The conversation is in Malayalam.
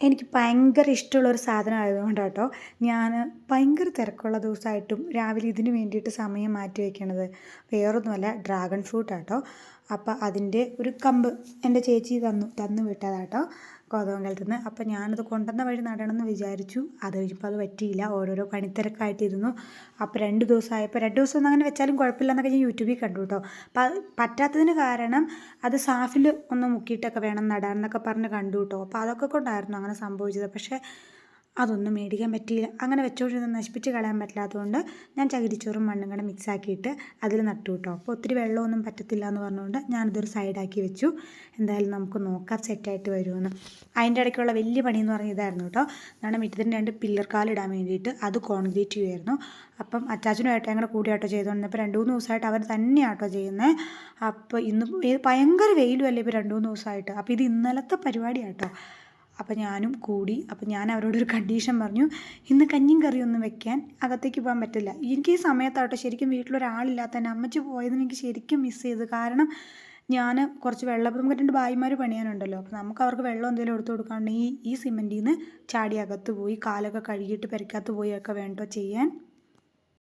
എനിക്ക് ഭയങ്കര ഇഷ്ടമുള്ളൊരു സാധനം ആയതുകൊണ്ട് കേട്ടോ ഞാൻ ഭയങ്കര തിരക്കുള്ള ദിവസമായിട്ടും രാവിലെ ഇതിന് വേണ്ടിയിട്ട് സമയം മാറ്റി വയ്ക്കണത്. വേറൊന്നുമല്ല, ഡ്രാഗൺ ഫ്രൂട്ടാട്ടോ. അപ്പം അതിൻ്റെ ഒരു കമ്പ് എൻ്റെ ചേച്ചി തന്നു വിട്ടതാട്ടോ കോതമംഗലത്ത് നിന്ന്. അപ്പം ഞാനത് കൊണ്ടുവന്ന വഴി നടണമെന്ന് വിചാരിച്ചു. അത് കഴിഞ്ഞപ്പോൾ അത് പറ്റിയില്ല, ഓരോരോ പണിത്തിരക്കായിട്ടിരുന്നു. അപ്പോൾ 2 ദിവസമായപ്പോൾ 2 ദിവസം ഒന്നും അങ്ങനെ വെച്ചാലും കുഴപ്പമില്ലെന്നൊക്കെ ഞാൻ യൂട്യൂബിൽ കണ്ടു കേട്ടോ. അപ്പം അത് പറ്റാത്തതിന് കാരണം അത് സാഫിൽ ഒന്ന് മുക്കിയിട്ടൊക്കെ വേണം നടാൻ എന്നൊക്കെ പറഞ്ഞ് കണ്ടു കേട്ടോ. അപ്പോൾ അതൊക്കെ കൊണ്ടായിരുന്നു അങ്ങനെ സംഭവിച്ചത്. പക്ഷേ അതൊന്നും മേടിക്കാൻ പറ്റിയില്ല. അങ്ങനെ വെച്ചുകൊണ്ടിരുന്ന് നശിപ്പിച്ച് കളയാൻ പറ്റാത്തതുകൊണ്ട് ഞാൻ ചകിരിച്ചോറും മണ്ണും കൂടെ മിക്സ് ആക്കിയിട്ട് അതിൽ നട്ടു കേട്ടോ. അപ്പോൾ ഒത്തിരി വെള്ളമൊന്നും പറ്റത്തില്ല എന്ന് പറഞ്ഞുകൊണ്ട് ഞാനിതൊരു സൈഡാക്കി വെച്ചു. എന്തായാലും നമുക്ക് നോക്കാം സെറ്റായിട്ട് വരുമെന്ന്. അതിൻ്റെ ഇടയ്ക്കുള്ള വലിയ പണിയെന്ന് പറഞ്ഞാൽ ഇതായിരുന്നു കേട്ടോ. നമ്മുടെ മുറ്റത്തിന് 2 പില്ലർ കാലിടാൻ വേണ്ടിയിട്ട് അത് കോൺക്രീറ്റ് ചെയ്യുമായിരുന്നു. അപ്പം അച്ചാച്ചനും ഏട്ടയും കൂടെ കൂടിയാട്ടോ ചെയ്തുകൊണ്ടിരുന്നത്. ഇപ്പോൾ 2-3 ദിവസമായിട്ട് അവർ തന്നെയാട്ടോ ചെയ്യുന്നത്. അപ്പോൾ ഇന്ന് ഭയങ്കര വെയിലും അല്ലേ ഇപ്പോൾ 2-3 ദിവസമായിട്ട്. അപ്പോൾ ഇത് ഇന്നലത്തെ പരിപാടിയാട്ടോ. അപ്പം ഞാനും കൂടി. അപ്പം ഞാൻ അവരോടൊരു കണ്ടീഷൻ പറഞ്ഞു, ഇന്ന് കഞ്ഞിയും കറിയൊന്നും വെക്കാൻ അകത്തേക്ക് പോകാൻ പറ്റില്ല. എനിക്ക് ഈ സമയത്താട്ടോ ശരിക്കും വീട്ടിലൊരാളില്ലാത്ത തന്നെ അമ്മച്ചി പോയതിന് എനിക്ക് ശരിക്കും മിസ് ചെയ്തു. കാരണം ഞാൻ കുറച്ച് വെള്ളം, നമുക്ക് 2 ഭായിമാർ പണിയാനുണ്ടല്ലോ. അപ്പോൾ നമുക്ക് അവർക്ക് വെള്ളം എന്തെങ്കിലും എടുത്ത് കൊടുക്കാണ്ടെങ്കിൽ ഈ സിമെൻറ്റിൽ നിന്ന് ചാടി അകത്ത് പോയി കാലൊക്കെ കഴുകിയിട്ട് പെരക്കകത്ത് പോയി ഒക്കെ വേണ്ടോ ചെയ്യാൻ.